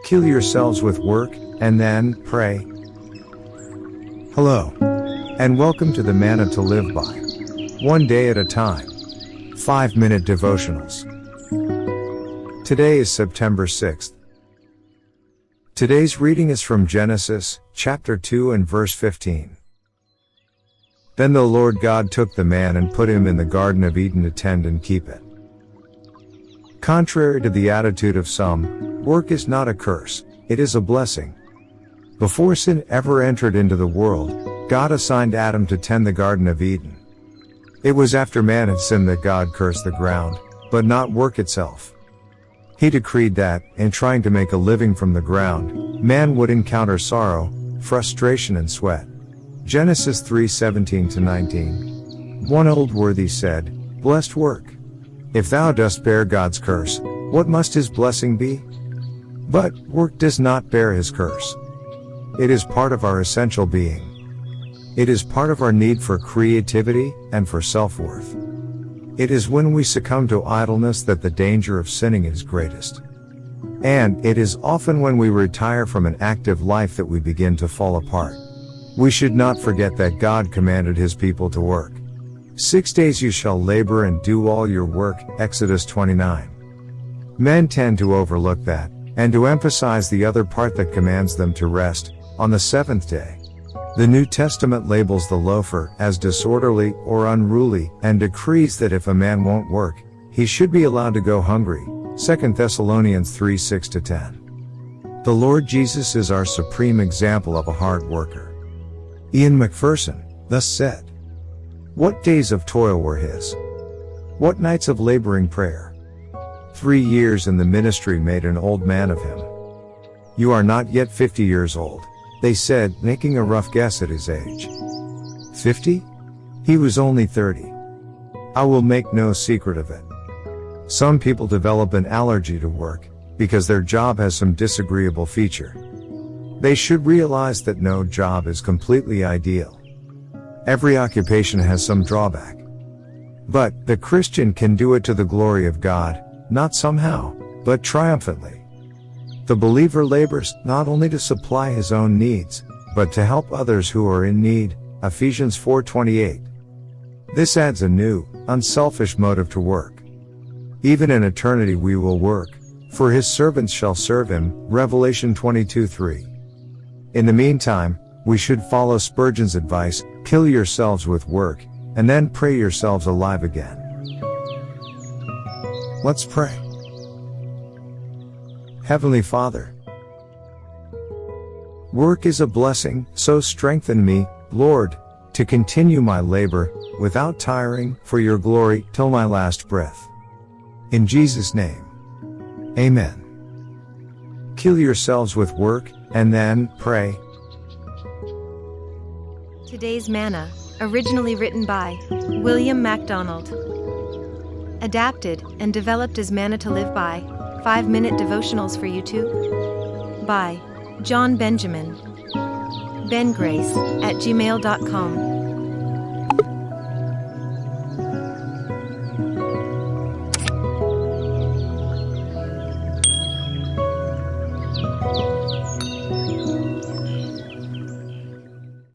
Kill yourselves with work, and then pray. Hello, and welcome to the Manna-to-live-by. One day at a time. 5-minute devotionals. Today is September 6th. Today's reading is from Genesis, chapter 2 and verse 15. Then the Lord God took the man and put him in the Garden of Eden to tend and keep it. Contrary to the attitude of some, work is not a curse, it is a blessing. Before sin ever entered into the world, God assigned Adam to tend the Garden of Eden. It was after man had sinned that God cursed the ground, but not work itself. He decreed that, in trying to make a living from the ground, man would encounter sorrow, frustration and sweat. Genesis 3:17-19. One old worthy said, "Blessed work. If thou dost bear God's curse, what must his blessing be?" But work does not bear his curse. It is part of our essential being. It is part of our need for creativity and for self-worth. It is when we succumb to idleness that the danger of sinning is greatest. And it is often when we retire from an active life that we begin to fall apart. We should not forget that God commanded his people to work. 6 days you shall labor and do all your work, Exodus 29. Men tend to overlook that, and to emphasize the other part that commands them to rest, on the seventh day. The New Testament labels the loafer as disorderly or unruly, and decrees that if a man won't work, he should be allowed to go hungry, 2 Thessalonians 3:6-10. The Lord Jesus is our supreme example of a hard worker. Ian MacPherson thus said, "What days of toil were his? What nights of laboring prayer? 3 years in the ministry made an old man of him." "You are not yet 50 years old," they said, making a rough guess at his age. 50? He was only 30. I will make no secret of it. Some people develop an allergy to work, because their job has some disagreeable feature. They should realize that no job is completely ideal. Every occupation has some drawback. But the Christian can do it to the glory of God, not somehow, but triumphantly. The believer labors not only to supply his own needs, but to help others who are in need, Ephesians 4:28. This adds a new, unselfish motive to work. Even in eternity we will work, for his servants shall serve him, Revelation 22:3. In the meantime, we should follow Spurgeon's advice, kill yourselves with work, and then pray yourselves alive again. Let's pray. Heavenly Father, work is a blessing, so strengthen me, Lord, to continue my labor, without tiring, for your glory, till my last breath. In Jesus' name. Amen. Kill yourselves with work, and then pray. Today's Manna, originally written by William MacDonald. Adapted and developed as Manna-to-live-by, 5-minute devotionals for YouTube. By John Benjamin. bengrace@gmail.com